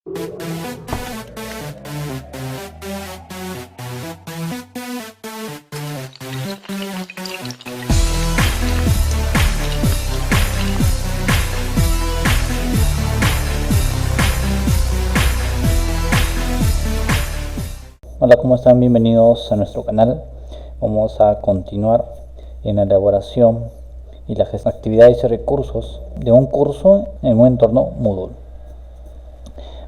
Hola, ¿cómo están? Bienvenidos a nuestro canal. Vamos a continuar en la elaboración y la gestión de actividades y recursos de un curso en un entorno Moodle.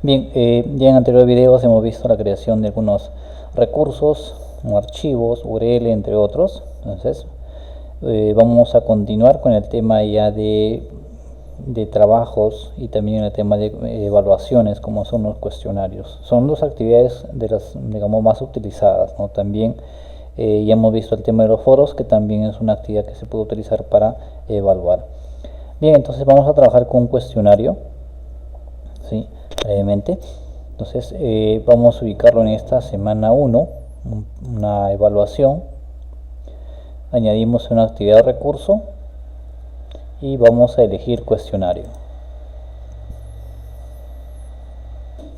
Bien, ya en anteriores videos hemos visto la creación de algunos recursos, como archivos, URL, entre otros. Entonces, vamos a continuar con el tema ya de trabajos y también el tema de evaluaciones, como son los cuestionarios. Son dos actividades de las, digamos, más utilizadas, ¿no? También ya hemos visto el tema de los foros, que también es una actividad que se puede utilizar para evaluar. Bien, entonces vamos a trabajar con un cuestionario, ¿sí? Brevemente. Entonces vamos a ubicarlo en esta semana 1, una evaluación. Añadimos una actividad de recurso y vamos a elegir cuestionario.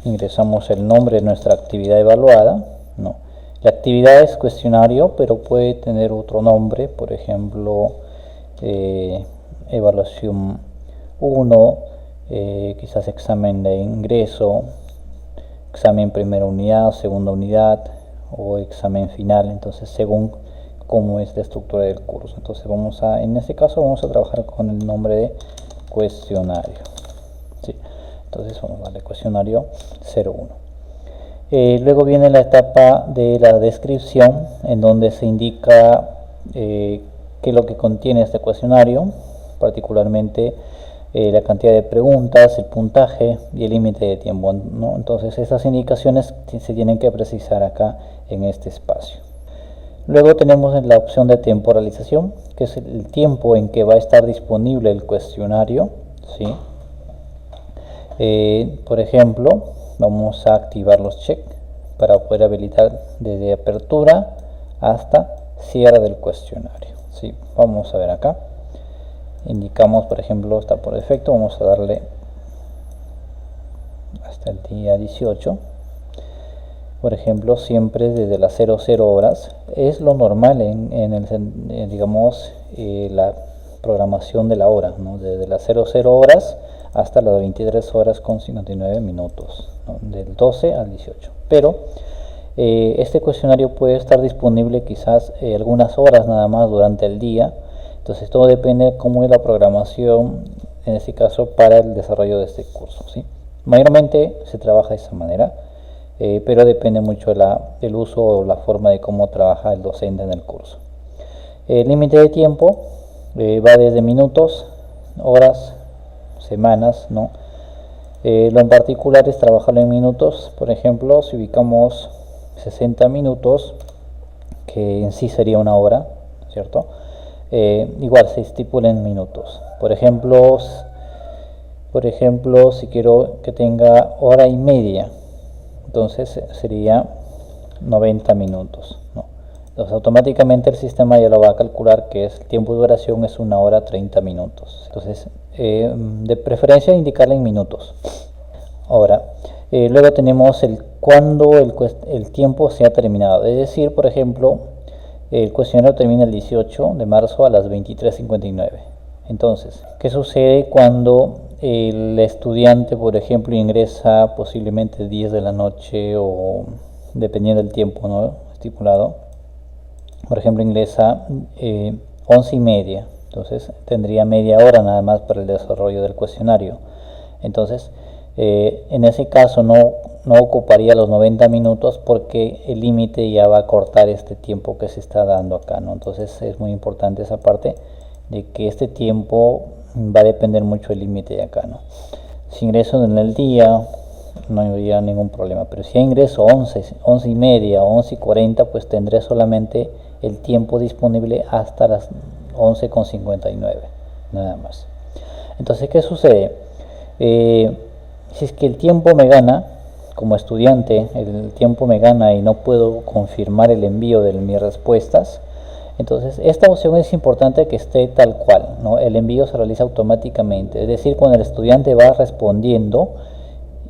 Ingresamos el nombre de nuestra actividad evaluada, ¿no? La actividad es cuestionario, pero puede tener otro nombre, por ejemplo, evaluación 1, quizás examen de ingreso, examen primera unidad, segunda unidad o examen final. Entonces, según cómo es la estructura del curso. Entonces en este caso vamos a trabajar con el nombre de cuestionario. ¿Sí? Entonces vamos a darle cuestionario 01. Luego viene la etapa de la descripción, en donde se indica qué es lo que contiene este cuestionario, particularmente la cantidad de preguntas, el puntaje y el límite de tiempo, ¿no? Entonces esas indicaciones se tienen que precisar acá en este espacio. Luego tenemos la opción de temporalización, que es el tiempo en que va a estar disponible el cuestionario, ¿sí? Por ejemplo, vamos a activar los check para poder habilitar desde apertura hasta cierre del cuestionario, ¿sí? Vamos a ver acá. Indicamos, por ejemplo, está por defecto, vamos a darle hasta el día 18. Por ejemplo, siempre desde las 00 horas es lo normal en digamos, la programación de la hora, ¿no? Desde las 00 horas hasta las 23 horas con 59 minutos, ¿no? Del 12 al 18. Pero este cuestionario puede estar disponible quizás algunas horas nada más durante el día. Entonces todo depende de cómo es la programación, en este caso, para el desarrollo de este curso, ¿sí? Mayormente se trabaja de esa manera. Pero depende mucho del uso o la forma de cómo trabaja el docente en el curso. El límite de tiempo va desde minutos, horas, semanas, ¿no? Lo en particular es trabajarlo en minutos. Por ejemplo, si ubicamos 60 minutos, que en sí sería una hora, ¿cierto? Igual se estipula en minutos. Por ejemplo, si quiero que tenga hora y media, entonces sería 90 minutos, ¿no? Entonces automáticamente el sistema ya lo va a calcular, que es el tiempo de duración es 1 hora 30 minutos. Entonces de preferencia indicarle en minutos. Ahora luego tenemos cuando el tiempo se ha terminado, es decir, por ejemplo, el cuestionario termina el 18 de marzo a las 23:59. Entonces, ¿qué sucede cuando el estudiante, por ejemplo, ingresa posiblemente 10 de la noche o dependiendo del tiempo, ¿no?, estipulado? Por ejemplo, ingresa 11:30. Entonces tendría media hora nada más para el desarrollo del cuestionario. Entonces en ese caso no ocuparía los 90 minutos, porque el límite ya va a cortar este tiempo que se está dando acá, ¿no? Entonces es muy importante esa parte de que este tiempo va a depender mucho del límite de acá, ¿no? Si ingreso en el día no habría ningún problema, pero si ingreso 11:30 o 11:40, pues tendré solamente el tiempo disponible hasta las 11:59, nada más. Entonces, ¿qué sucede? Si es que el tiempo me gana, como estudiante, el tiempo me gana y no puedo confirmar el envío de mis respuestas, entonces esta opción es importante que esté tal cual, ¿no? El envío se realiza automáticamente, es decir, cuando el estudiante va respondiendo,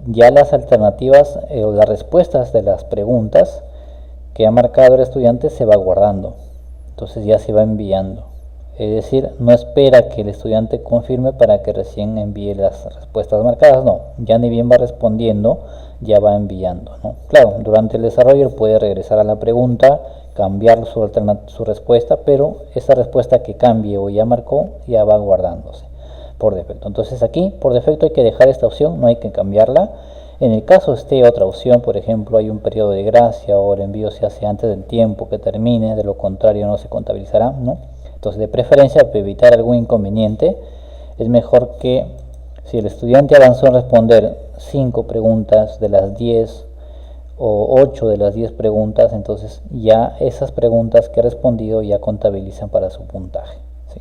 ya las alternativas o las respuestas de las preguntas que ha marcado el estudiante se va guardando, entonces ya se va enviando. Es decir, no espera que el estudiante confirme para que recién envíe las respuestas marcadas, no, ya ni bien va respondiendo, ya va enviando, ¿no? Claro, durante el desarrollo puede regresar a la pregunta, cambiar su respuesta, pero esa respuesta que cambie o ya marcó, ya va guardándose por defecto. Entonces aquí, por defecto, hay que dejar esta opción, no hay que cambiarla. En el caso esté otra opción, por ejemplo, hay un periodo de gracia o el envío se hace antes del tiempo que termine, de lo contrario no se contabilizará, ¿no? Entonces, de preferencia, para evitar algún inconveniente, es mejor que si el estudiante avanzó en responder 5 preguntas de las 10 o 8 de las 10 preguntas, entonces ya esas preguntas que ha respondido ya contabilizan para su puntaje, ¿sí?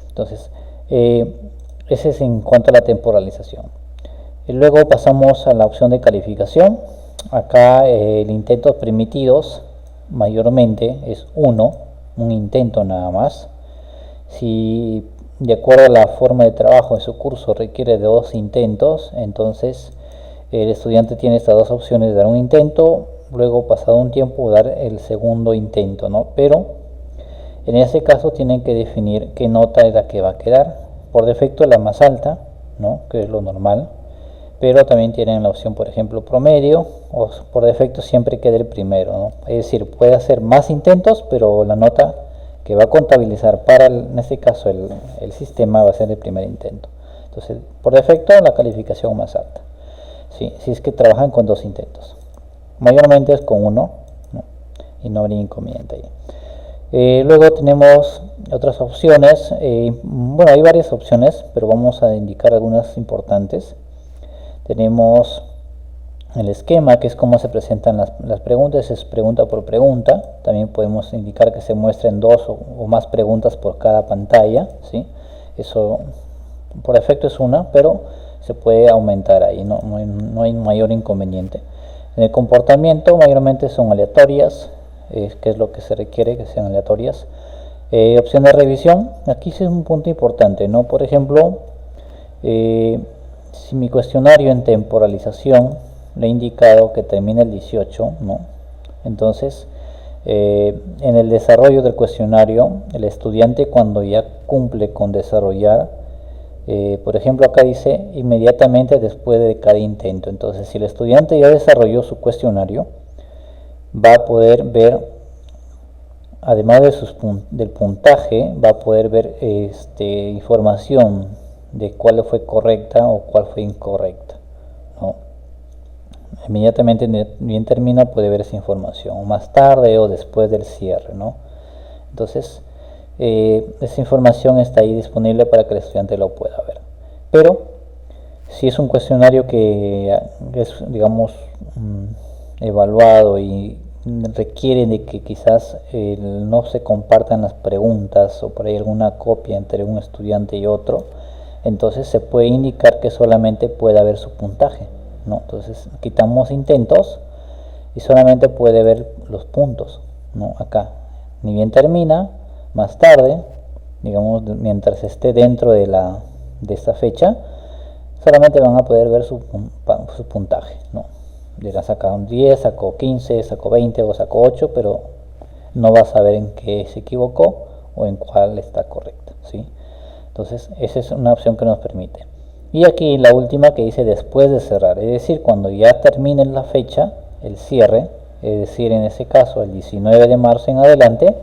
Entonces, ese es en cuanto a la temporalización. Y luego pasamos a la opción de calificación. Acá el intentos permitidos mayormente es un intento nada más. Si de acuerdo a la forma de trabajo de su curso requiere de 2 intentos, entonces el estudiante tiene estas 2 opciones: dar un intento, luego pasado un tiempo dar el segundo intento, ¿no? Pero en ese caso tienen que definir qué nota es la que va a quedar. Por defecto la más alta, ¿no? Que es lo normal, pero también tienen la opción, por ejemplo, promedio, o por defecto siempre queda el primero, ¿no? Es decir, puede hacer más intentos, pero la nota que va a contabilizar para, en este caso, el sistema va a ser el primer intento. Entonces, por defecto, la calificación más alta, ¿sí? Si es que trabajan con 2 intentos. Mayormente es con 1, ¿no? Y no habría inconveniente ahí. Luego tenemos otras opciones. Bueno, hay varias opciones, pero vamos a indicar algunas importantes. Tenemos el esquema, que es cómo se presentan las preguntas, es pregunta por pregunta. También podemos indicar que se muestren 2 o más preguntas por cada pantalla, ¿sí? Eso por defecto es una, pero se puede aumentar ahí, no hay mayor inconveniente. En el comportamiento mayormente son aleatorias, que es lo que se requiere, que sean aleatorias. Opción de revisión, aquí sí es un punto importante, ¿no? Por ejemplo, si mi cuestionario en temporalización le he indicado que termina el 18, ¿no? Entonces, en el desarrollo del cuestionario, el estudiante, cuando ya cumple con desarrollar, por ejemplo, acá dice inmediatamente después de cada intento. Entonces, si el estudiante ya desarrolló su cuestionario, va a poder ver, además del puntaje, va a poder ver información de cuál fue correcta o cuál fue incorrecta, ¿no? Inmediatamente bien termina, puede ver esa información, más tarde o después del cierre, ¿no? Entonces, esa información está ahí disponible para que el estudiante lo pueda ver. Pero si es un cuestionario que es, digamos, evaluado y requiere de que quizás no se compartan las preguntas o por ahí alguna copia entre un estudiante y otro, entonces se puede indicar que solamente puede haber su puntaje, ¿no? Entonces quitamos intentos y solamente puede ver los puntos, ¿no? Acá, ni bien termina, más tarde, digamos, mientras esté dentro de esta fecha, solamente van a poder ver su puntaje, ¿no? Le sacó 10, sacó 15, sacó 20 o sacó 8, pero no va a saber en qué se equivocó o en cuál está correcta, ¿sí? Entonces, esa es una opción que nos permite. Y aquí la última que dice después de cerrar, es decir, cuando ya termine la fecha, el cierre, es decir, en ese caso el 19 de marzo en adelante,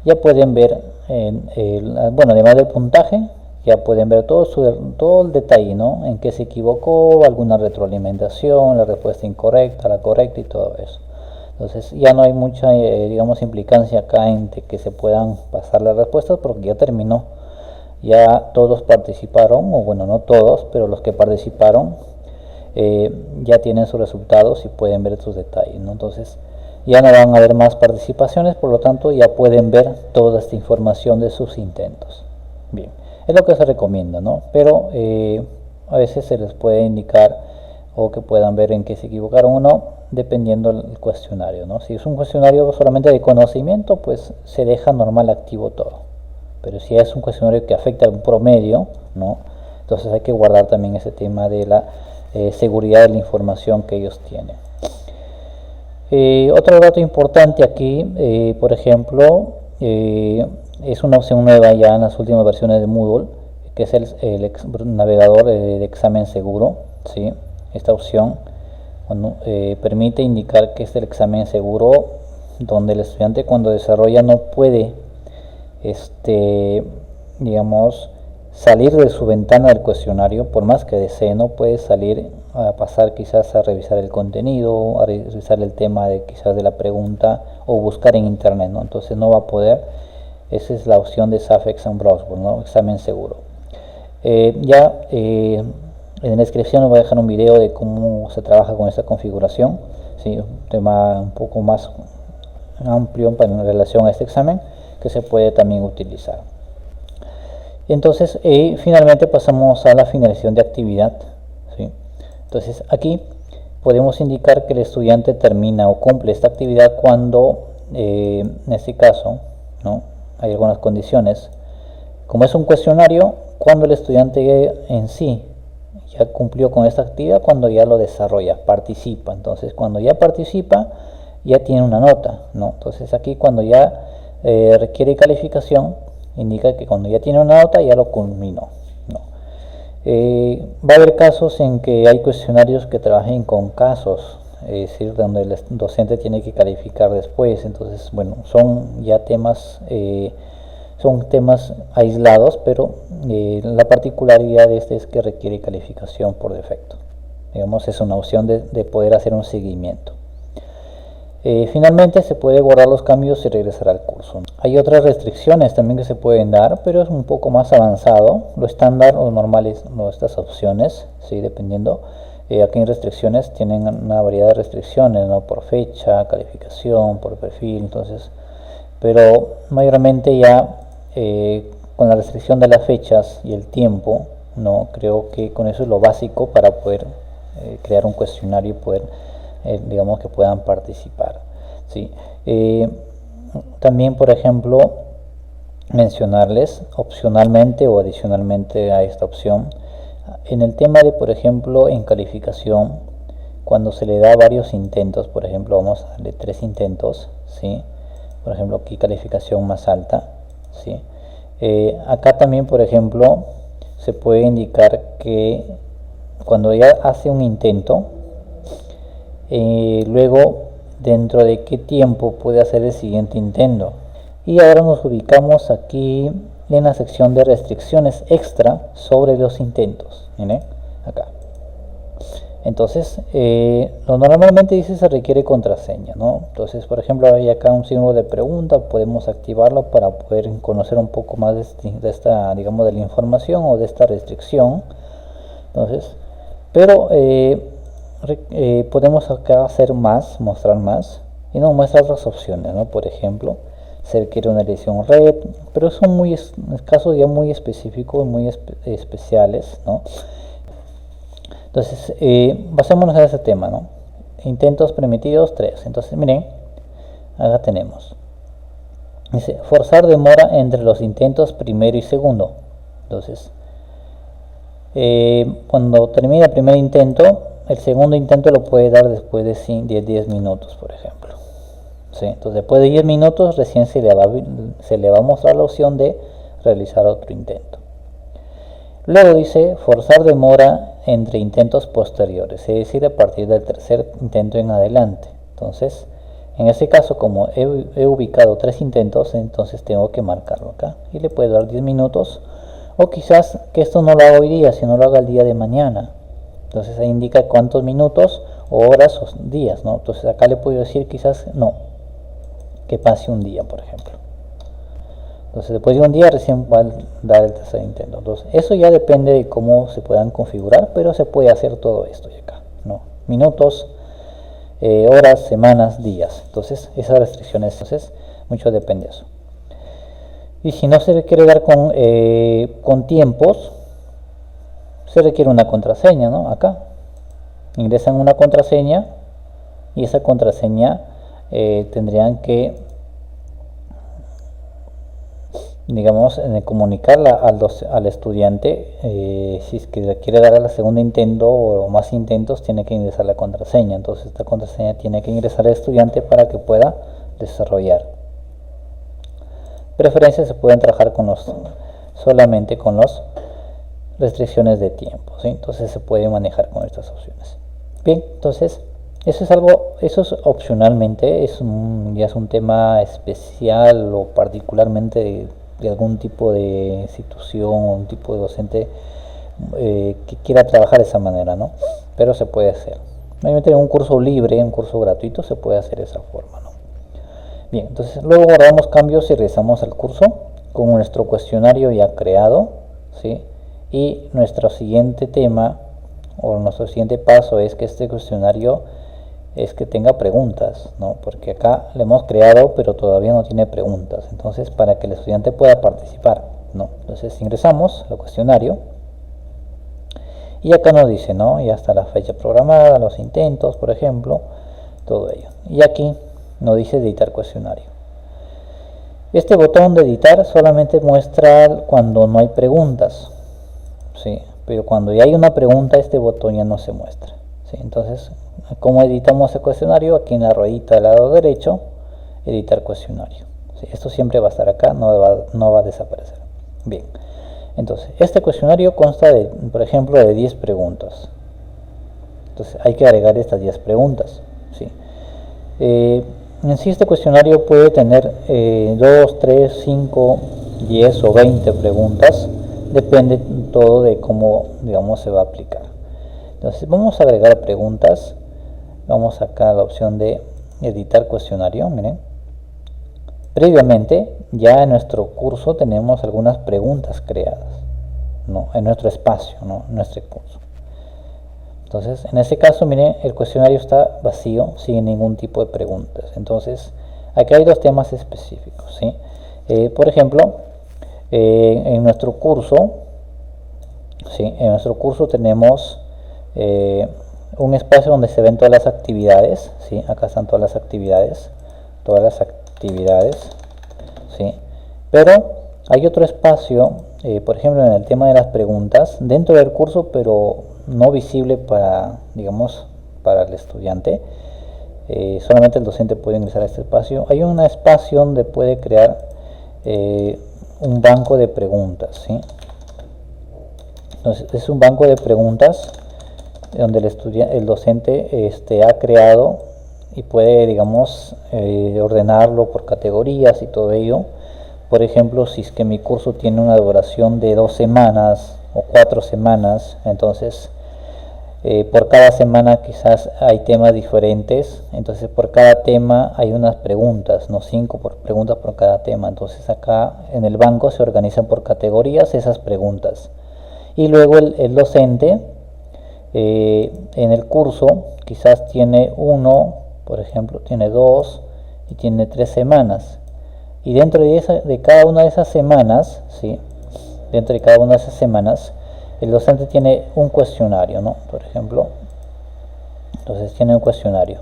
ya pueden ver, bueno, además del puntaje, ya pueden ver todo el detalle, ¿no? En qué se equivocó, alguna retroalimentación, la respuesta incorrecta, la correcta y todo eso. Entonces ya no hay mucha, digamos, implicancia acá en que se puedan pasar las respuestas porque ya terminó. Ya todos participaron, o bueno, no todos, pero los que participaron ya tienen sus resultados y pueden ver sus detalles, ¿no? Entonces ya no van a haber más participaciones, por lo tanto ya pueden ver toda esta información de sus intentos. Bien, es lo que se recomienda, ¿no? Pero a veces se les puede indicar o que puedan ver en qué se equivocaron o no, dependiendo del cuestionario, ¿no? Si es un cuestionario solamente de conocimiento, pues se deja normal activo todo. Pero si es un cuestionario que afecta a un promedio, ¿no? Entonces hay que guardar también ese tema de la seguridad de la información que ellos tienen. Otro dato importante aquí, por ejemplo, es una opción nueva ya en las últimas versiones de Moodle, que es el navegador de examen seguro, ¿sí? Esta opción permite indicar que es el examen seguro, donde el estudiante cuando desarrolla no puede, digamos, salir de su ventana del cuestionario, por más que desee, no puede salir a pasar quizás a revisar el contenido, a revisar el tema de quizás de la pregunta o buscar en internet, ¿no? Entonces no va a poder. Esa es la opción de SAF Exam Browser, ¿no? Examen seguro. En la descripción les voy a dejar un video de cómo se trabaja con esta configuración, ¿sí? Un tema un poco más amplio en relación a este examen que se puede también utilizar. Entonces, finalmente pasamos a la finalización de actividad, ¿sí? Entonces, aquí podemos indicar que el estudiante termina o cumple esta actividad cuando, en este caso, ¿no? Hay algunas condiciones. Como es un cuestionario, cuando el estudiante en sí ya cumplió con esta actividad, cuando ya lo desarrolla, participa. Entonces, cuando ya participa, ya tiene una nota, ¿no? Entonces, aquí cuando ya requiere calificación, indica que cuando ya tiene una nota ya lo culminó, ¿no? Va a haber casos en que hay cuestionarios que trabajen con casos, es decir, donde el docente tiene que calificar después. Entonces, bueno, son ya temas, son temas aislados, pero la particularidad de este es que requiere calificación por defecto. Digamos, es una opción de poder hacer un seguimiento. Finalmente se puede guardar los cambios y regresar al curso. Hay otras restricciones también que se pueden dar, pero es un poco más avanzado. Lo estándar o normal es estas opciones, ¿sí? Dependiendo. Aquí en restricciones tienen una variedad de restricciones, ¿no? Por fecha, calificación, por perfil, entonces, pero mayormente ya con la restricción de las fechas y el tiempo, ¿no? Creo que con eso es lo básico para poder crear un cuestionario y poder digamos que puedan participar, ¿sí? También, por ejemplo, mencionarles opcionalmente o adicionalmente a esta opción, en el tema de, por ejemplo, en calificación, cuando se le da varios intentos, por ejemplo, vamos a darle 3 intentos, ¿sí? Por ejemplo, aquí calificación más alta, ¿sí? Acá también, por ejemplo, se puede indicar que cuando ya hace un intento, luego dentro de qué tiempo puede hacer el siguiente intento. Y ahora nos ubicamos aquí en la sección de restricciones extra sobre los intentos. Miren, acá. Entonces, lo normalmente dice se requiere contraseña, ¿no? Entonces, por ejemplo, hay acá un signo de pregunta, podemos activarlo para poder conocer un poco más de esta, digamos, de la información o de esta restricción. Entonces, pero podemos acá hacer más, mostrar más, y nos muestra otras opciones, ¿no? Por ejemplo, se requiere una edición red, pero son muy casos ya muy específicos, muy especiales, ¿no? Entonces, basémonos en ese tema, ¿no? Intentos permitidos 3. Entonces, miren, acá tenemos. Dice, forzar demora entre los intentos primero y segundo. Entonces, cuando termina el primer intento, el segundo intento lo puede dar después de 10 minutos, por ejemplo. ¿Sí? Entonces, después de 10 minutos, recién se le va a mostrar la opción de realizar otro intento. Luego dice, forzar demora entre intentos posteriores, es decir, a partir del tercer intento en adelante. Entonces, en este caso, como he ubicado 3 intentos, entonces tengo que marcarlo acá. Y le puedo dar 10 minutos, o quizás que esto no lo haga hoy día, sino lo haga el día de mañana. Entonces ahí indica cuántos minutos, o horas, o días, ¿no? Entonces acá le puedo decir quizás, no, que pase un día, por ejemplo. Entonces después de un día recién va a dar el tercer intento. Entonces eso ya depende de cómo se puedan configurar, pero se puede hacer todo esto ya acá, ¿no? Minutos, horas, semanas, días. Entonces esas restricciones, entonces mucho depende de eso. Y si no se requiere dar con tiempos, se requiere una contraseña, ¿no? Acá ingresan una contraseña y esa contraseña tendrían que digamos, comunicarla al estudiante. Si es que le quiere dar a la segunda intento o más intentos, tiene que ingresar la contraseña. Entonces esta contraseña tiene que ingresar al estudiante para que pueda desarrollar. Preferencias se pueden trabajar solamente con las restricciones de tiempo, ¿sí? Entonces se puede manejar con estas opciones. Bien, entonces eso es opcionalmente, ya es un tema especial o particularmente de algún tipo de institución o un tipo de docente que quiera trabajar de esa manera, ¿no? Pero se puede hacer. Obviamente en un curso libre, un curso gratuito, se puede hacer de esa forma, ¿no? Bien, entonces luego guardamos cambios y regresamos al curso con nuestro cuestionario ya creado, ¿sí? Y nuestro siguiente tema o nuestro siguiente paso es que este cuestionario es que tenga preguntas, ¿no? Porque acá le hemos creado pero todavía no tiene preguntas, entonces para que el estudiante pueda participar, ¿no? Entonces ingresamos al cuestionario y acá nos dice, ¿no? Ya está la fecha programada, los intentos, por ejemplo, todo ello. Y aquí nos dice editar cuestionario. Este botón de editar solamente muestra cuando no hay preguntas, ¿sí? Pero cuando ya hay una pregunta, este botón ya no se muestra, ¿sí? Entonces, ¿cómo editamos el cuestionario? Aquí en la ruedita del lado derecho, editar cuestionario, ¿sí? Esto siempre va a estar acá, no va a desaparecer. Bien, entonces, este cuestionario consta de, por ejemplo, de 10 preguntas. Entonces, hay que agregar estas 10 preguntas, ¿sí? En sí este cuestionario puede tener 2, 3, 5, 10 o 20 preguntas, depende todo de cómo, digamos, se va a aplicar. Entonces vamos a agregar preguntas, vamos acá a la opción de editar cuestionario, miren. Previamente ya en nuestro curso tenemos algunas preguntas creadas, ¿no? En nuestro espacio, ¿no? En nuestro curso. Entonces, en este caso, miren, el cuestionario está vacío, sin ningún tipo de preguntas. Entonces, aquí hay dos temas específicos, ¿sí? Por ejemplo, en nuestro curso, ¿sí? En nuestro curso tenemos un espacio donde se ven todas las actividades, ¿sí? Acá están todas las actividades, ¿sí? Pero hay otro espacio, por ejemplo, en el tema de las preguntas, dentro del curso, pero no visible para, digamos, para el estudiante. Solamente el docente puede ingresar a este espacio. Hay un espacio donde puede crear un banco de preguntas, ¿sí? Entonces es un banco de preguntas donde el docente ha creado y puede, digamos, ordenarlo por categorías y todo ello. Por ejemplo, si es que mi curso tiene una duración de 2 semanas o 4 semanas, entonces por cada semana quizás hay temas diferentes, entonces por cada tema hay unas preguntas, no 5 preguntas por cada tema. Entonces acá en el banco se organizan por categorías esas preguntas. Y luego el docente en el curso quizás tiene uno, por ejemplo, tiene 2 y tiene 3 semanas. Y dentro de cada una de esas semanas, ¿sí? Dentro de cada una de esas semanas, el docente tiene un cuestionario, ¿no? Por ejemplo, entonces tiene un cuestionario.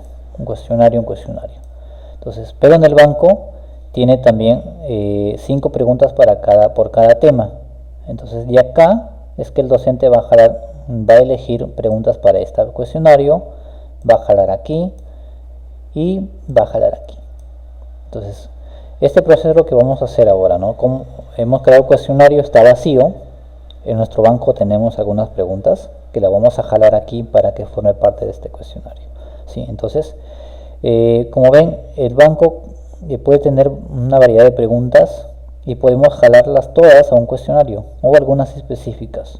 Entonces, pero en el banco tiene también 5 preguntas por cada tema. Entonces, de acá es que el docente va a elegir preguntas para este cuestionario, va a jalar aquí y va a jalar aquí. Entonces, este proceso es lo que vamos a hacer ahora, ¿no? Como hemos creado el cuestionario, está vacío. En nuestro banco tenemos algunas preguntas que la vamos a jalar aquí para que forme parte de este cuestionario, ¿sí? Entonces, como ven, el banco puede tener una variedad de preguntas y podemos jalarlas todas a un cuestionario o algunas específicas.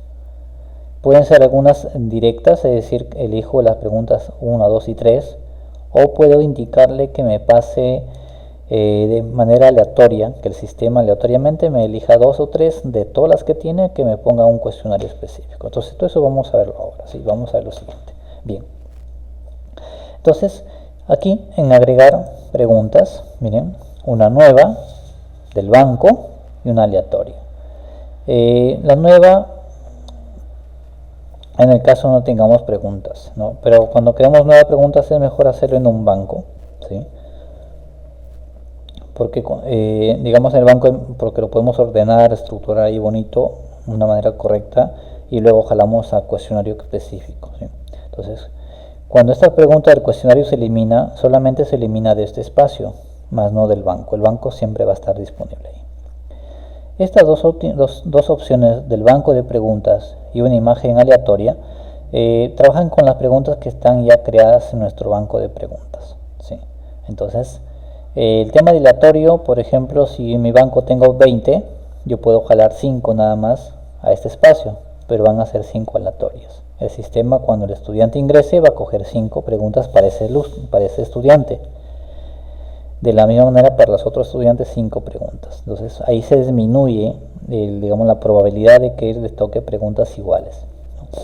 Pueden ser algunas directas, es decir, elijo las preguntas 1, 2 y 3, o puedo indicarle que me pase de manera aleatoria, que el sistema aleatoriamente me elija 2 o 3 de todas las que tiene, que me ponga un cuestionario específico. Entonces todo eso vamos a verlo ahora, ¿sí? Vamos a ver lo siguiente. Bien, entonces aquí en agregar preguntas, miren, una nueva del banco y una aleatoria. La nueva, en el caso no tengamos preguntas, ¿no? Pero cuando creamos nuevas preguntas es mejor hacerlo en un banco, ¿sí? porque digamos en el banco, porque lo podemos ordenar, estructurar ahí bonito, de una manera correcta, y luego jalamos a cuestionario específico, ¿sí? Entonces, cuando esta pregunta del cuestionario se elimina, solamente se elimina de este espacio, más no del banco. El banco siempre va a estar disponible ahí. Estas dos opciones del banco de preguntas y una imagen aleatoria trabajan con las preguntas que están ya creadas en nuestro banco de preguntas, ¿sí? Entonces, el tema de aleatorio, por ejemplo, si en mi banco tengo 20, yo puedo jalar 5 nada más a este espacio, pero van a ser 5 aleatorias. El sistema, cuando el estudiante ingrese, va a coger 5 preguntas para ese estudiante. De la misma manera para los otros estudiantes 5 preguntas. Entonces ahí se disminuye digamos, la probabilidad de que les toque preguntas iguales, ¿no?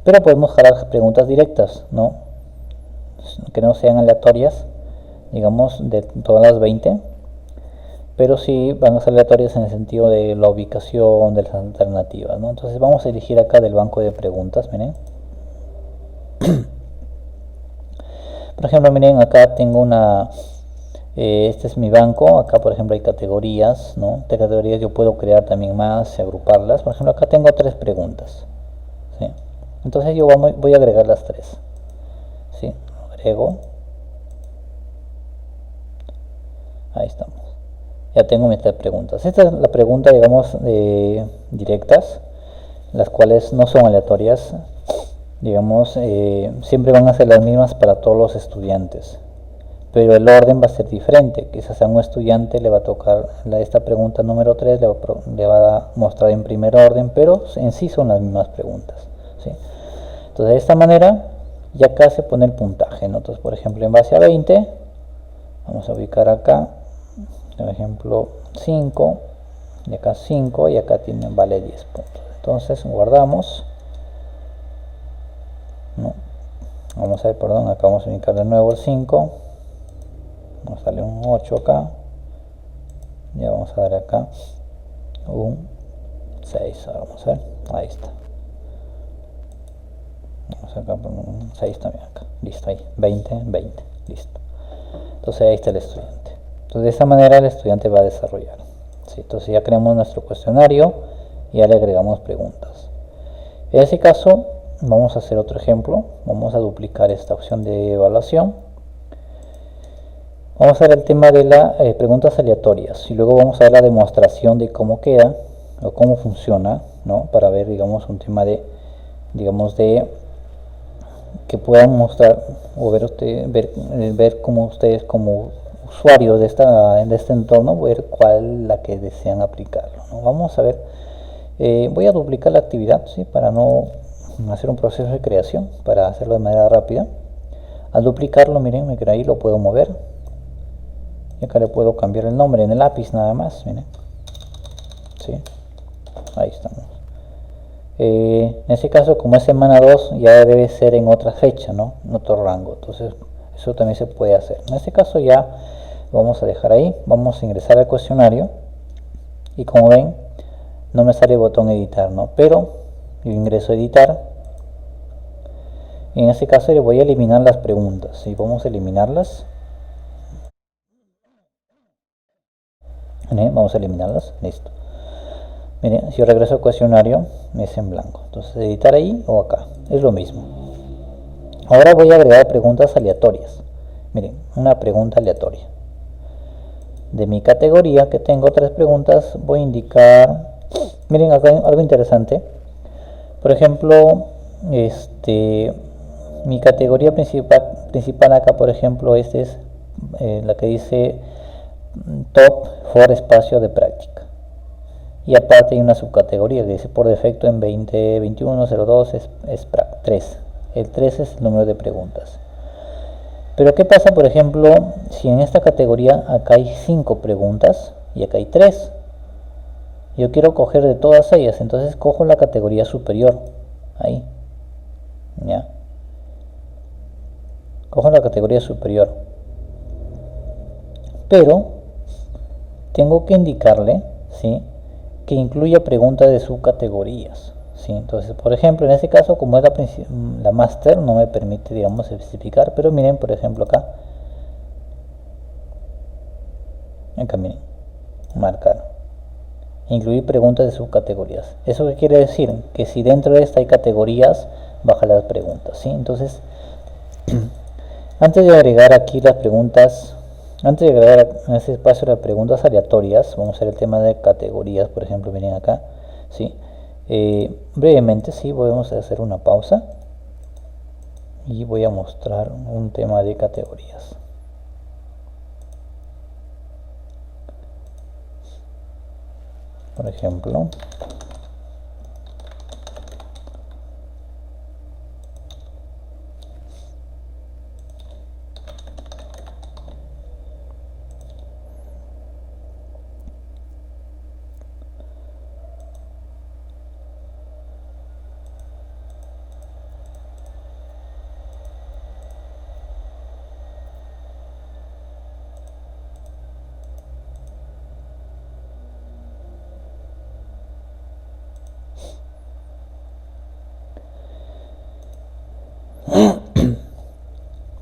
Pero podemos jalar preguntas directas, ¿no? Que no sean aleatorias, digamos, de todas las 20, pero sí van a ser aleatorias en el sentido de la ubicación de las alternativas, ¿no? Entonces vamos a elegir acá del banco de preguntas, miren. Por ejemplo, miren, acá tengo este es mi banco. Acá por ejemplo hay categorías, ¿no? De categorías yo puedo crear también más y agruparlas. Por ejemplo, acá tengo 3 preguntas, ¿sí? Entonces yo voy a agregar las 3, ¿sí? Agrego. Ahí estamos. Ya tengo mis 3 preguntas. Esta es la pregunta, digamos, directas, las cuales no son aleatorias. Digamos, siempre van a ser las mismas para todos los estudiantes, pero el orden va a ser diferente. Quizás a un estudiante le va a tocar esta pregunta número 3, le va a mostrar en primer orden, pero en sí son las mismas preguntas, ¿sí? Entonces de esta manera ya acá se pone el puntaje, ¿no? Entonces, por ejemplo, en base a 20 vamos a ubicar acá, por ejemplo, 5, y acá 5, y acá vale 10 puntos. Entonces guardamos, ¿no? Vamos a ver, perdón, acá vamos a ubicar de nuevo el 5, nos sale un 8 acá, ya vamos a dar acá un 6, ahora vamos a ver, ahí está, vamos acá por un 6 también acá, listo, ahí, 20, 20, listo. Entonces ahí está el estudiante. Entonces de esa manera el estudiante va a desarrollar, ¿sí? Entonces ya creamos nuestro cuestionario y ya le agregamos preguntas. En ese caso vamos a hacer otro ejemplo. Vamos a duplicar esta opción de evaluación. Vamos a ver el tema de las preguntas aleatorias y luego vamos a ver la demostración de cómo queda o cómo funciona, ¿no? Para ver, digamos, un tema de, digamos, de que puedan mostrar o ver cómo ustedes como usuarios de este entorno, ver cuál la que desean aplicarlo, ¿no? Vamos a ver, voy a duplicar la actividad, ¿sí? Para no hacer un proceso de creación, para hacerlo de manera rápida. Al duplicarlo, miren, ahí lo puedo mover y acá le puedo cambiar el nombre en el lápiz nada más, miren, ¿sí? Ahí estamos. En este caso, como es semana 2, ya debe ser en otra fecha, ¿no? En otro rango. Entonces eso también se puede hacer. En este caso ya lo vamos a dejar ahí. Vamos a ingresar al cuestionario y como ven no me sale el botón editar, ¿no? Pero yo ingreso a editar y en este caso le voy a eliminar las preguntas, ¿sí? Vamos a eliminarlas. Vamos a eliminarlas, listo. Miren, si yo regreso al cuestionario me es en blanco. Entonces editar ahí o acá, es lo mismo. Ahora voy a agregar preguntas aleatorias. Miren, una pregunta aleatoria. De mi categoría, que tengo 3 preguntas, voy a indicar, miren, acá hay algo interesante. Por ejemplo, mi categoría principal acá, por ejemplo, es la que dice Top for espacio de práctica. Y aparte hay una subcategoría que dice por defecto en 2021-02 es 3. El 3 es el número de preguntas. Pero ¿qué pasa, por ejemplo, si en esta categoría acá hay 5 preguntas y acá hay 3? Yo quiero coger de todas ellas, entonces cojo la categoría superior. Ahí. Ya. Cojo la categoría superior. Pero tengo que indicarle, ¿sí?, que incluya preguntas de subcategorías, ¿sí? Entonces, por ejemplo, en este caso, como es la master, no me permite, digamos, especificar, pero miren, por ejemplo, acá Acá miren, marcar. Incluir preguntas de subcategorías. ¿Eso qué quiere decir? Que si dentro de esta hay categorías, baja las preguntas, ¿sí? Entonces, antes de agregar aquí las preguntas, antes de agregar en este espacio las preguntas aleatorias, vamos a hacer el tema de categorías, por ejemplo, miren acá, ¿sí? Brevemente, sí, podemos hacer una pausa y voy a mostrar un tema de categorías. Por ejemplo,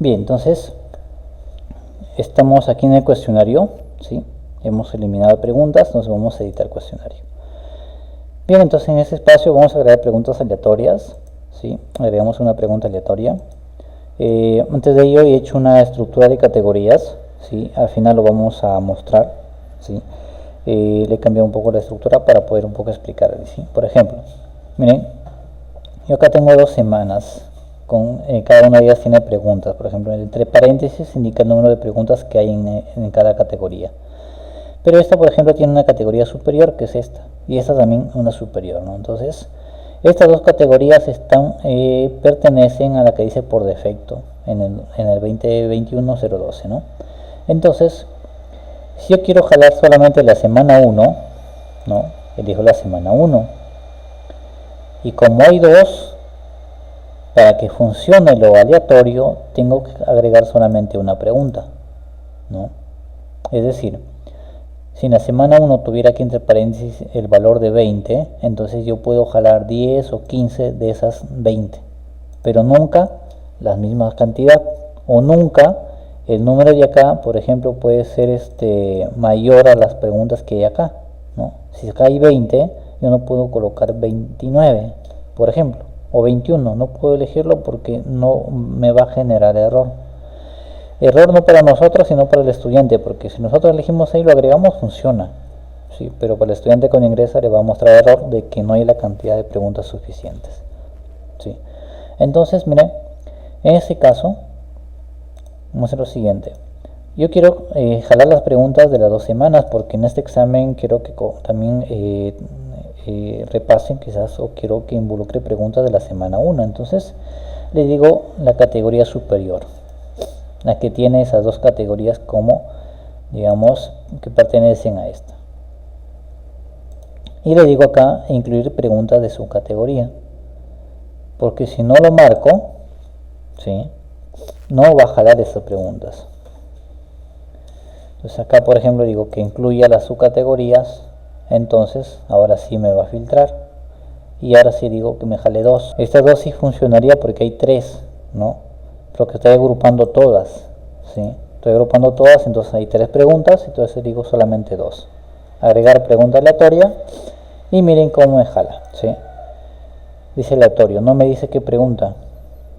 bien, entonces estamos aquí en el cuestionario, ¿sí? Hemos eliminado preguntas, entonces vamos a editar cuestionario. Bien, entonces en este espacio vamos a agregar preguntas aleatorias, ¿sí? Agregamos una pregunta aleatoria. Antes de ello he hecho una estructura de categorías, ¿sí? Al final lo vamos a mostrar, ¿sí? Le he cambiado un poco la estructura para poder un poco explicar, ¿sí? Por ejemplo, miren, yo acá tengo 2 semanas, con cada una de ellas tiene preguntas. Por ejemplo, entre paréntesis indica el número de preguntas que hay en cada categoría. Pero esta, por ejemplo, tiene una categoría superior, que es esta, y esta también una superior, ¿no? Entonces, estas dos categorías pertenecen a la que dice por defecto en el 2021-012, ¿no? Entonces, si yo quiero jalar solamente la semana 1, ¿no? Elijo la semana 1. Y como hay dos, para que funcione lo aleatorio, tengo que agregar solamente una pregunta, ¿no? Es decir, si en la semana 1 tuviera aquí entre paréntesis el valor de 20, entonces yo puedo jalar 10 o 15 de esas 20, pero nunca la misma cantidad, o nunca el número de acá, por ejemplo, puede ser mayor a las preguntas que hay acá, ¿no? Si acá hay 20, yo no puedo colocar 29, por ejemplo, o 21, no puedo elegirlo porque no me va a generar error. Error no para nosotros, sino para el estudiante, porque si nosotros elegimos ahí lo agregamos, funciona, ¿sí? Pero para el estudiante cuando ingresa le va a mostrar error de que no hay la cantidad de preguntas suficientes, ¿sí? Entonces, miren, en este caso, vamos a hacer lo siguiente. Yo quiero jalar las preguntas de las 2 semanas, porque en este examen quiero que también repasen quizás, o quiero que involucre preguntas de la semana 1. Entonces, le digo la categoría superior, la que tiene esas dos categorías como, digamos, que pertenecen a esta. Y le digo acá incluir preguntas de su categoría, porque si no lo marco, ¿sí?, no va a jalar estas preguntas. Entonces acá, por ejemplo, digo que incluya las subcategorías, entonces ahora sí me va a filtrar. Y ahora sí digo que me jale 2. Estas 2 sí funcionaría porque hay 3, ¿no? Pero que estoy agrupando todas, ¿sí? Estoy agrupando todas, entonces hay 3 preguntas, entonces digo solamente 2. Agregar pregunta aleatoria y miren cómo me jala, ¿sí? Dice aleatorio, no me dice qué pregunta,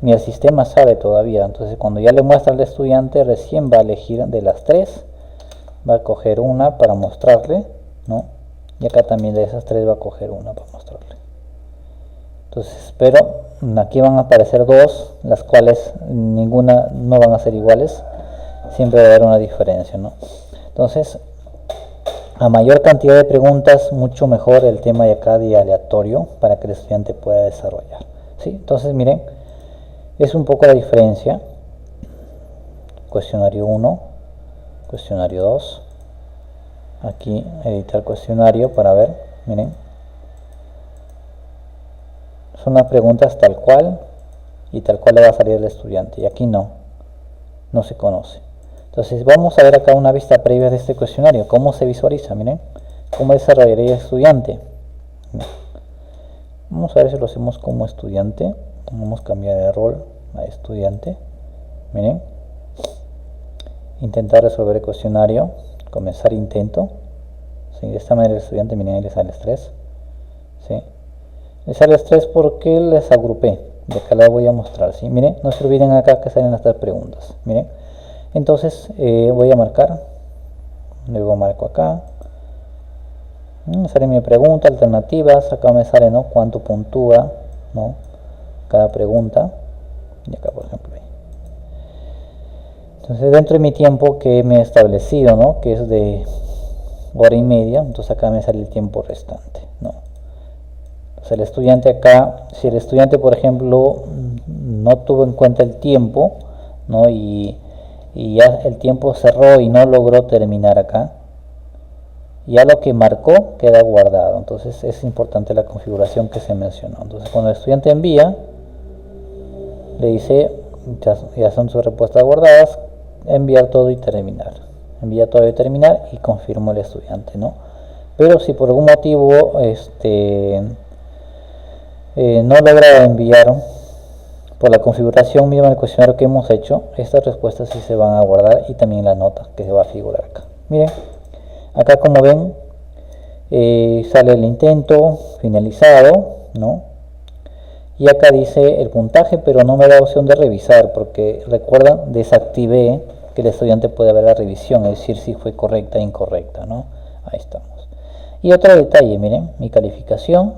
ni el sistema sabe todavía. Entonces cuando ya le muestra al estudiante, recién va a elegir de las 3, va a coger una para mostrarle, ¿no? Y acá también de esas 3 va a coger una para mostrarle. Entonces, pero aquí van a aparecer 2, las cuales ninguna no van a ser iguales, siempre va a haber una diferencia, ¿no? Entonces, a mayor cantidad de preguntas, mucho mejor el tema de acá de aleatorio para que el estudiante pueda desarrollar, ¿sí? Entonces, miren, es un poco la diferencia. Cuestionario 1, cuestionario 2, aquí editar cuestionario para ver, miren, son las preguntas tal cual y tal cual le va a salir al estudiante, y aquí no se conoce. Entonces vamos a ver acá una vista previa de este cuestionario, cómo se visualiza, miren, cómo desarrollaría el estudiante. Vamos a ver si lo hacemos como estudiante, vamos a cambiar el rol a estudiante, miren, intentar resolver el cuestionario comenzar intento. ¿Sí? De esta manera el estudiante, miren, ahí le sale estrés. ¿Sí? Le sale estrés porque les agrupé. De acá les voy a mostrar. ¿Sí? Miren, no se olviden acá que salen las 3 preguntas. Miren, entonces voy a marcar. Luego marco acá. Me sale mi pregunta, alternativas. Acá me sale, ¿no?, cuánto puntúa, ¿no?, cada pregunta. Y acá, por ejemplo, entonces dentro de mi tiempo que me he establecido, ¿no?, que es de hora y media, entonces acá me sale el tiempo restante, ¿no? Entonces el estudiante acá, si el estudiante, por ejemplo, no tuvo en cuenta el tiempo, ¿no?, y ya el tiempo cerró y no logró terminar acá, ya lo que marcó queda guardado. Entonces es importante la configuración que se mencionó. Entonces cuando el estudiante envía, le dice, ya son sus respuestas guardadas, enviar todo y terminar. Envía todo y terminar y confirmó el estudiante, ¿no? Pero si por algún motivo no logra enviar por la configuración misma del cuestionario que hemos hecho, estas respuestas sí se van a guardar y también la nota que se va a figurar acá. Miren, acá como ven, sale el intento finalizado, ¿no? Y acá dice el puntaje, pero no me da opción de revisar, porque recuerdan, desactivé que el estudiante puede ver la revisión, es decir, si fue correcta o incorrecta, ¿no? Ahí estamos. Y otro detalle, miren, mi calificación,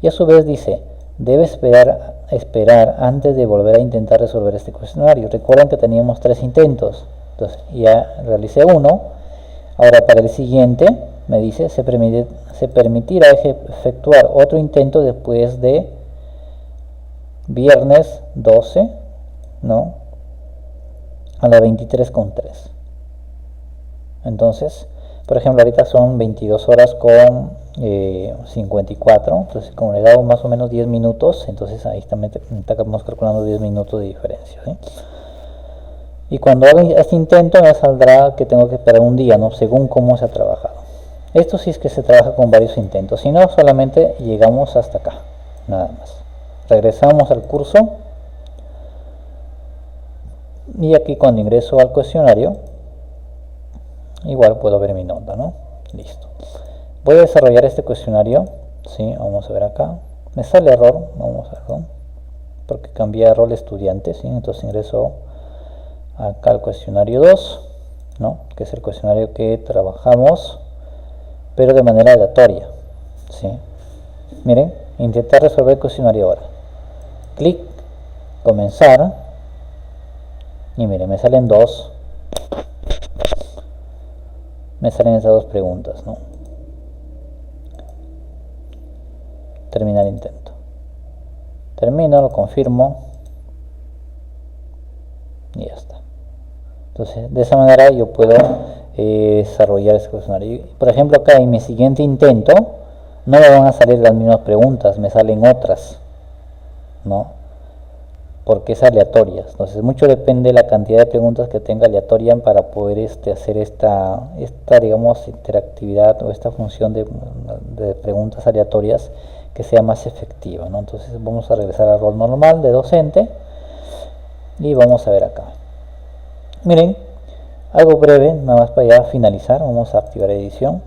y a su vez dice, debe esperar antes de volver a intentar resolver este cuestionario. Recuerdan que teníamos 3 intentos, entonces ya realicé uno. Ahora para el siguiente me dice, se permitirá efectuar otro intento después de viernes 12, ¿no?, a las 23:03. Entonces, por ejemplo, ahorita son 22 horas con 54, entonces como le he dado más o menos 10 minutos, entonces ahí estamos calculando 10 minutos de diferencia, ¿sí? Y cuando haga este intento me saldrá que tengo que esperar un día, ¿no?, según cómo se ha trabajado. Esto sí es que se trabaja con varios intentos, si no solamente llegamos hasta acá, nada más. Regresamos al curso y aquí cuando ingreso al cuestionario igual puedo ver mi nota, ¿no? Listo. Voy a desarrollar este cuestionario, ¿sí? Vamos a ver acá. Me sale error, vamos a verlo, porque cambié a rol estudiante, ¿sí? Entonces ingreso acá al cuestionario 2, ¿no?, que es el cuestionario que trabajamos, pero de manera aleatoria, ¿sí? Miren, intentar resolver el cuestionario ahora. Clic, comenzar, y miren, me salen me salen esas 2 preguntas, ¿no? Terminar intento. Termino, lo confirmo y ya está. Entonces de esa manera yo puedo desarrollar este cuestionario. Por ejemplo, acá en mi siguiente intento no me van a salir las mismas preguntas, me salen otras, ¿no?, porque es aleatoria. Entonces mucho depende de la cantidad de preguntas que tenga aleatoria para poder hacer esta digamos interactividad o esta función de preguntas aleatorias que sea más efectiva, ¿no? Entonces vamos a regresar al rol normal de docente y vamos a ver acá. Miren, algo breve, nada más para ya finalizar. Vamos a activar edición.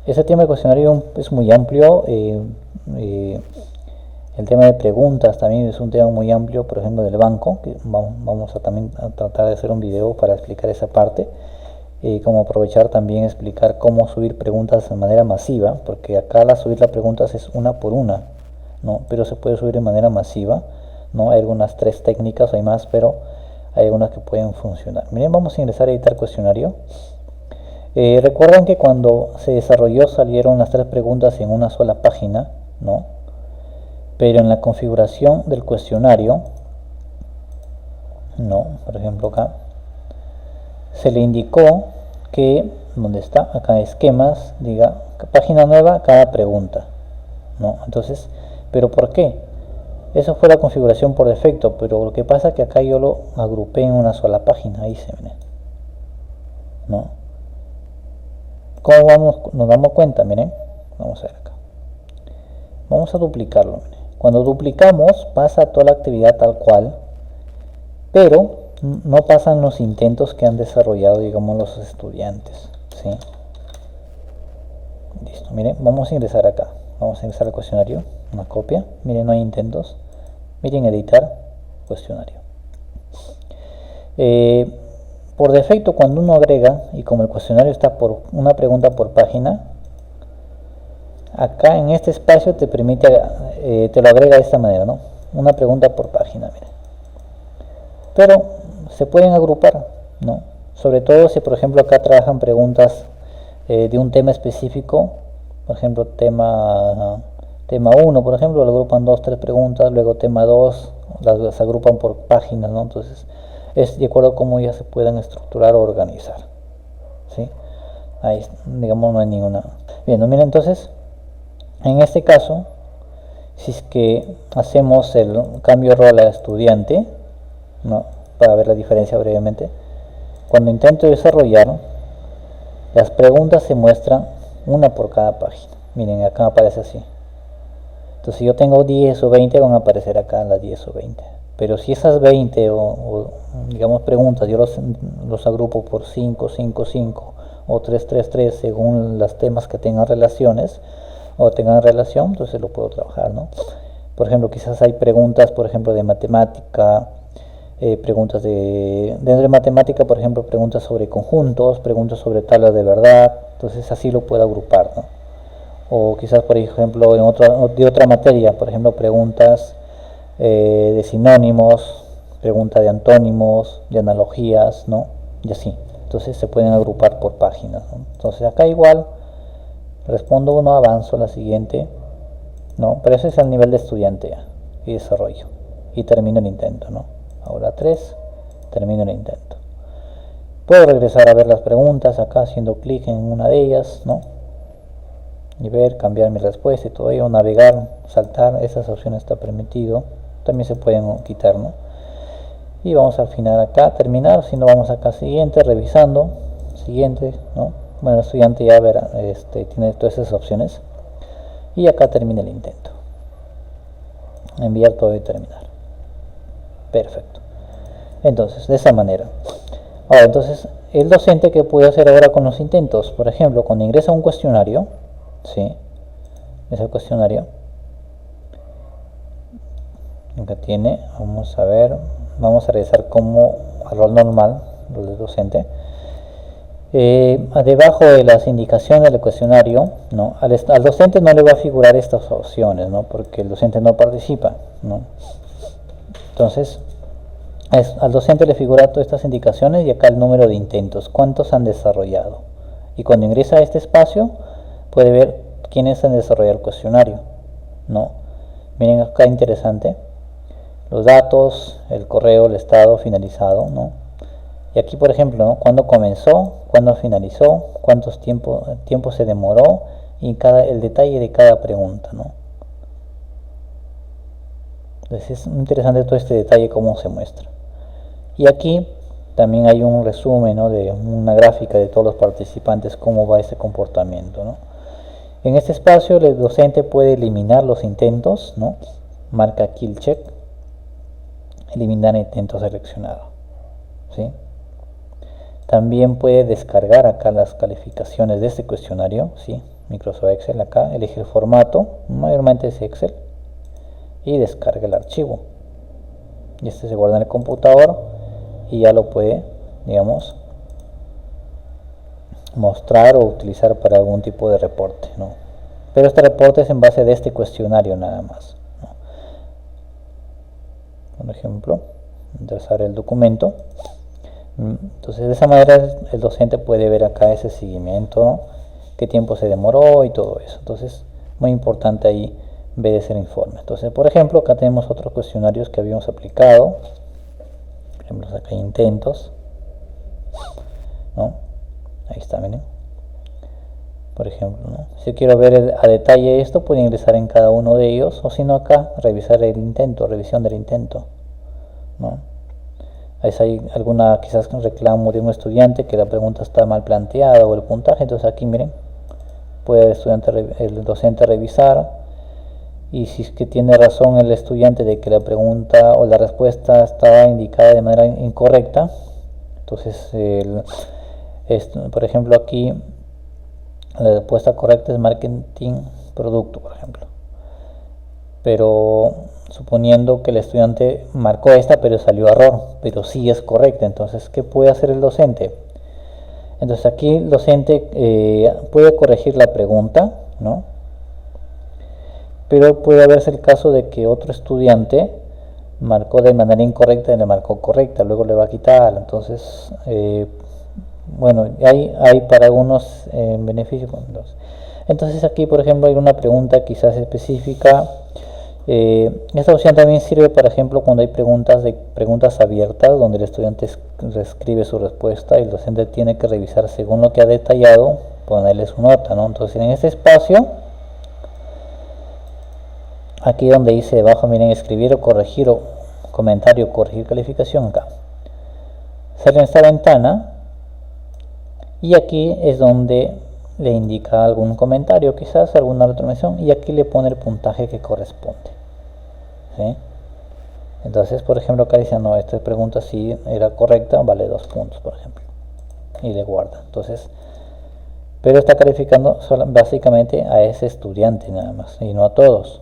Este tema de cuestionario es muy amplio. El tema de preguntas también es un tema muy amplio, por ejemplo del banco, que vamos a también a tratar de hacer un video para explicar esa parte. Como aprovechar también explicar cómo subir preguntas de manera masiva, porque acá subir las preguntas es una por una, ¿no?, pero se puede subir de manera masiva, ¿no? Hay algunas 3 técnicas, hay más, pero hay algunas que pueden funcionar. Miren, vamos a ingresar a editar cuestionario. Recuerdan que cuando se desarrolló salieron las 3 preguntas en una sola página, ¿no?, pero en la configuración del cuestionario, ¿no?, por ejemplo acá se le indicó que donde está acá esquemas, diga página nueva cada pregunta, ¿no? Entonces, ¿pero por qué? Eso fue la configuración por defecto, pero lo que pasa es que acá yo lo agrupé en una sola página, ahí se ve, ¿no? ¿Cómo nos damos cuenta? Miren, vamos a ver acá. Vamos a duplicarlo, miren. Cuando duplicamos pasa toda la actividad tal cual, pero no pasan los intentos que han desarrollado, digamos, los estudiantes, ¿sí? Listo, miren, vamos a ingresar acá, vamos a ingresar al cuestionario, una copia, miren, no hay intentos, miren, editar cuestionario. Por defecto, cuando uno agrega, y como el cuestionario está por una pregunta por página, acá en este espacio te permite, te lo agrega de esta manera, ¿no? Una pregunta por página, miren. Pero se pueden agrupar, ¿no? Sobre todo si, por ejemplo, acá trabajan preguntas de un tema específico, por ejemplo, tema 1, por ejemplo, lo agrupan 2, 3 preguntas, luego tema 2, las agrupan por páginas, ¿no? Entonces, es de acuerdo a cómo ya se puedan estructurar o organizar, ¿sí? Ahí, digamos, no hay ninguna. Bien, ¿no? Mira, entonces, en este caso, si es que hacemos el cambio de rol a estudiante, ¿no? Para ver la diferencia brevemente, cuando intento desarrollar, las preguntas se muestran una por cada página. Miren, acá aparece así. Entonces, si yo tengo 10 o 20, van a aparecer acá las 10 o 20. Pero si esas 20 o digamos preguntas, yo los agrupo por 5, 5, 5 o 3, 3, 3, según los temas que tengan relaciones o tengan relación, entonces lo puedo trabajar, ¿no? Por ejemplo, quizás hay preguntas, por ejemplo, de matemática, preguntas dentro de matemática, por ejemplo, preguntas sobre conjuntos, preguntas sobre tablas de verdad, entonces así lo puedo agrupar, ¿no? O quizás, por ejemplo, de otra materia, por ejemplo, preguntas de sinónimos, pregunta de antónimos, de analogías, ¿no? Y así. Entonces se pueden agrupar por páginas, ¿no? Entonces acá igual respondo uno, avanzo a la siguiente, ¿no? Pero ese es el nivel de estudiante ya, y desarrollo. Y termino el intento, ¿no? Ahora 3, termino el intento. Puedo regresar a ver las preguntas acá haciendo clic en una de ellas, ¿no? Y ver, cambiar mi respuesta y todo ello, navegar, saltar, esas opciones está permitido. También se pueden quitar, ¿no? Y vamos al final acá, terminar, si no vamos acá siguiente, revisando, siguiente, ¿no? Bueno, el estudiante ya verá, tiene todas esas opciones. Y acá termina el intento. Enviar todo y terminar. Perfecto. Entonces, de esa manera. Ahora, entonces, el docente, ¿qué puede hacer ahora con los intentos? Por ejemplo, cuando ingresa un cuestionario, ¿sí? Es el cuestionario. Acá tiene, vamos a ver, vamos a revisar como al rol normal, rol de docente. Debajo de las indicaciones del cuestionario, ¿no? Al docente no le va a figurar estas opciones, ¿no? Porque el docente no participa, ¿no? Entonces, al docente le figura todas estas indicaciones y acá el número de intentos, cuántos han desarrollado. Y cuando ingresa a este espacio, puede ver quiénes han desarrollado el cuestionario, ¿no? Miren acá, interesante, los datos, el correo, el estado, finalizado, ¿no? Y aquí, por ejemplo, ¿no? Cuándo comenzó, cuándo finalizó, cuántos tiempo se demoró y el detalle de cada pregunta, ¿no? Entonces es interesante todo este detalle, cómo se muestra. Y aquí también hay un resumen, ¿no? De una gráfica de todos los participantes, cómo va ese comportamiento, ¿no? En este espacio el docente puede eliminar los intentos, ¿no? Marca aquí el check, eliminar intento seleccionado, ¿sí? También puede descargar acá las calificaciones de este cuestionario, ¿sí? Microsoft Excel acá, elige el formato, mayormente es Excel, y descarga el archivo. Y este se guarda en el computador y ya lo puede, digamos, mostrar o utilizar para algún tipo de reporte, ¿no? Pero este reporte es en base de este cuestionario nada más, ¿no? Por ejemplo, ingresar el documento. Entonces de esa manera el docente puede ver acá ese seguimiento, ¿no? Qué tiempo se demoró y todo eso. Entonces muy importante ahí ver ese informe. Entonces, por ejemplo, acá tenemos otros cuestionarios que habíamos aplicado. Por ejemplo, acá hay intentos, ¿no? Ahí está, miren. Por ejemplo, ¿no? Si quiero ver a detalle esto, puedo ingresar en cada uno de ellos, o si no acá, revisar el intento, revisión del intento, ¿no? Hay alguna quizás reclamo de un estudiante que la pregunta está mal planteada o el puntaje, entonces aquí miren, puede el docente revisar y si es que tiene razón el estudiante de que la pregunta o la respuesta estaba indicada de manera incorrecta, entonces por ejemplo aquí la respuesta correcta es marketing producto, por ejemplo, pero suponiendo que el estudiante marcó esta pero salió error, pero sí es correcta, entonces ¿qué puede hacer el docente? Entonces aquí el docente puede corregir la pregunta, ¿no? Pero puede haberse el caso de que otro estudiante marcó de manera incorrecta y le marcó correcta, luego le va a quitar, entonces bueno, hay para algunos beneficios. Entonces aquí por ejemplo hay una pregunta quizás específica. Esta opción también sirve, por ejemplo, cuando hay preguntas abiertas donde el estudiante escribe su respuesta y el docente tiene que revisar según lo que ha detallado, ponerle su nota, ¿no? Entonces en este espacio, aquí donde dice debajo, miren, escribir o corregir o comentario, corregir calificación, acá cierren esta ventana y aquí es donde le indica algún comentario, quizás alguna otra mención, y aquí le pone el puntaje que corresponde, ¿sí? Entonces, por ejemplo, acá dice, no, esta pregunta sí era correcta, vale 2 puntos, por ejemplo, y le guarda. Entonces, pero está calificando básicamente a ese estudiante nada más, y no a todos.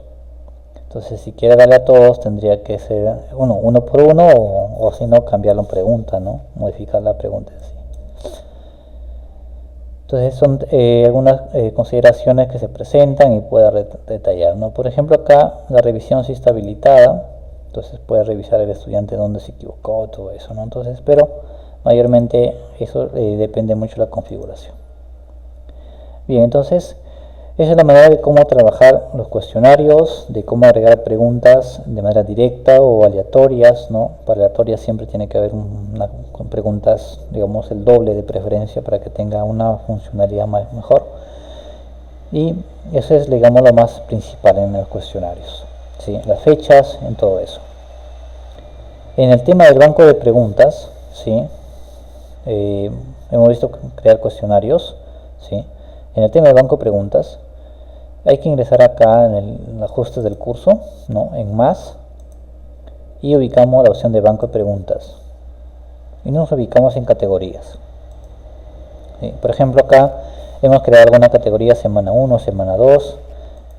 Entonces, si quiere darle a todos, tendría que ser uno por uno, o si no, cambiarlo en pregunta, ¿no? Modificar la pregunta en sí. Entonces son algunas consideraciones que se presentan y puede detallar, ¿no? Por ejemplo, acá la revisión sí está habilitada, entonces puede revisar el estudiante dónde se equivocó, todo eso, ¿no? Entonces, pero mayormente eso depende mucho de la configuración. Bien, entonces esa es la manera de cómo trabajar los cuestionarios, de cómo agregar preguntas de manera directa o aleatorias, ¿no? Para aleatorias siempre tiene que haber con preguntas, digamos, el doble de preferencia para que tenga una funcionalidad mejor. Y eso es, digamos, lo más principal en los cuestionarios, ¿sí? Las fechas, en todo eso. En el tema del banco de preguntas, ¿sí? Hemos visto crear cuestionarios, ¿sí? En el tema del banco de preguntas, hay que ingresar acá en el ajustes del curso, ¿no? En más, y ubicamos la opción de banco de preguntas y nos ubicamos en categorías, ¿sí? Por ejemplo, acá hemos creado alguna categoría semana 1, semana 2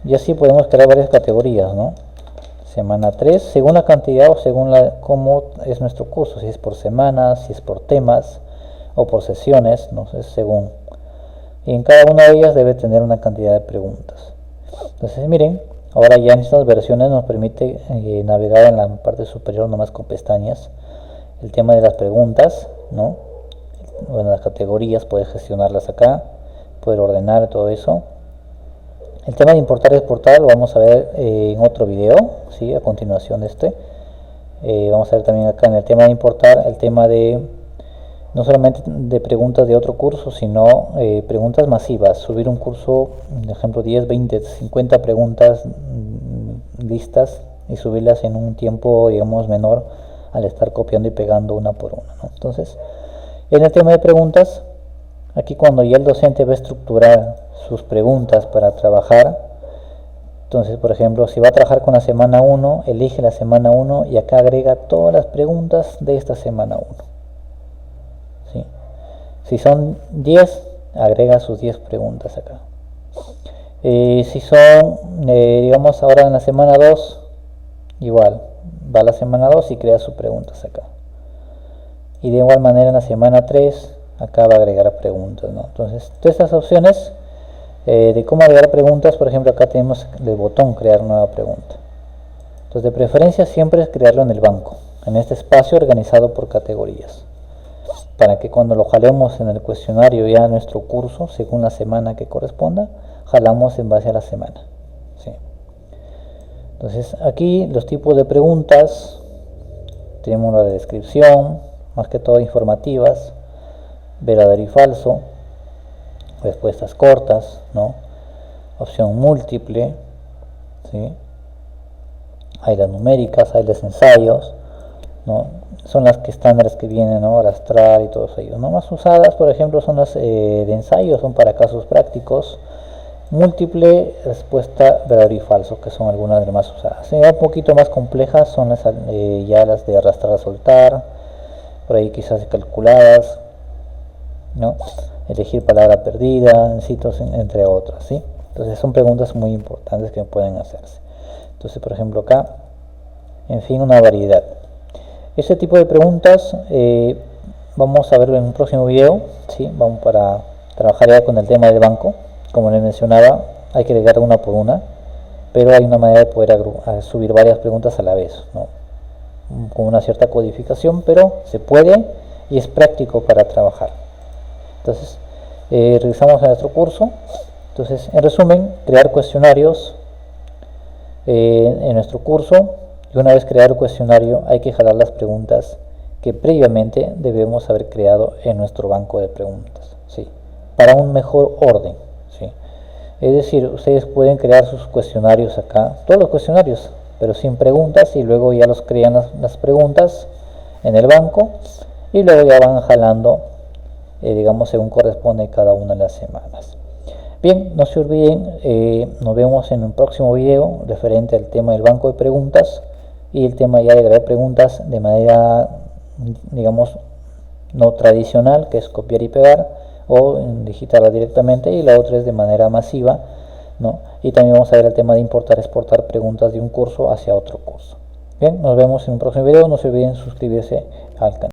y así podemos crear varias categorías, ¿no? Semana 3 según la cantidad o según cómo es nuestro curso, si es por semanas, si es por temas o por sesiones, no sé, según, y en cada una de ellas debe tener una cantidad de preguntas. Entonces miren, ahora ya en estas versiones nos permite navegar en la parte superior nomás con pestañas el tema de las preguntas, ¿no? Bueno, las categorías puedes gestionarlas acá, poder ordenar todo eso. El tema de importar y exportar lo vamos a ver en otro video, ¿sí? A continuación de este. Vamos a ver también acá en el tema de importar el tema de no solamente de preguntas de otro curso, sino preguntas masivas. Subir un curso, por ejemplo, 10, 20, 50 preguntas listas y subirlas en un tiempo, digamos, menor al estar copiando y pegando una por una, ¿no? Entonces, en el tema de preguntas, aquí cuando ya el docente va a estructurar sus preguntas para trabajar, entonces, por ejemplo, si va a trabajar con la semana 1, elige la semana 1 y acá agrega todas las preguntas de esta semana 1. ¿Sí? Si son 10, agrega sus 10 preguntas acá. Si son, digamos, ahora en la semana 2, igual, va a la semana 2 y crea sus preguntas acá. Y de igual manera en la semana 3, acá va a agregar preguntas, ¿no? Entonces, todas estas opciones de cómo agregar preguntas, por ejemplo, acá tenemos el botón crear nueva pregunta. Entonces, de preferencia siempre es crearlo en el banco, en este espacio organizado por categorías, para que cuando lo jalemos en el cuestionario ya nuestro curso, según la semana que corresponda, jalamos en base a la semana, ¿sí? Entonces aquí los tipos de preguntas, tenemos la de descripción, más que todo informativas, verdadero y falso, respuestas cortas, ¿no? Opción múltiple, ¿sí? Hay las numéricas, hay los ensayos, ¿no? Son las que estándares que vienen, ¿no? Arrastrar y todos ellos, ¿no? Más usadas, por ejemplo, son las de ensayos, son para casos prácticos, múltiple, respuesta verdadero y falso, que son algunas de las más usadas. Un poquito más complejas son ya las de arrastrar a soltar, por ahí quizás calculadas, ¿no? Elegir palabra perdida, citos, entre otras, ¿sí? Entonces son preguntas muy importantes que pueden hacerse. Entonces, por ejemplo, acá, en fin, una variedad. Este tipo de preguntas vamos a verlo en un próximo video, ¿sí? Vamos para trabajar ya con el tema del banco. Como les mencionaba, hay que agregar una por una, pero hay una manera de poder subir varias preguntas a la vez, ¿no? Con una cierta codificación, pero se puede y es práctico para trabajar. Entonces, regresamos a nuestro curso. Entonces, en resumen, crear cuestionarios en nuestro curso. Y una vez creado el cuestionario, hay que jalar las preguntas que previamente debemos haber creado en nuestro banco de preguntas, ¿sí? Para un mejor orden, ¿sí? Es decir, ustedes pueden crear sus cuestionarios acá, todos los cuestionarios, pero sin preguntas, y luego ya los crean las preguntas en el banco, y luego ya van jalando, digamos, según corresponde cada una de las semanas. Bien, no se olviden, nos vemos en un próximo video referente al tema del banco de preguntas y el tema ya de agregar preguntas de manera, digamos, no tradicional, que es copiar y pegar, o digitarla directamente, y la otra es de manera masiva, ¿no? Y también vamos a ver el tema de importar, exportar preguntas de un curso hacia otro curso. Bien, nos vemos en un próximo video. No se olviden suscribirse al canal.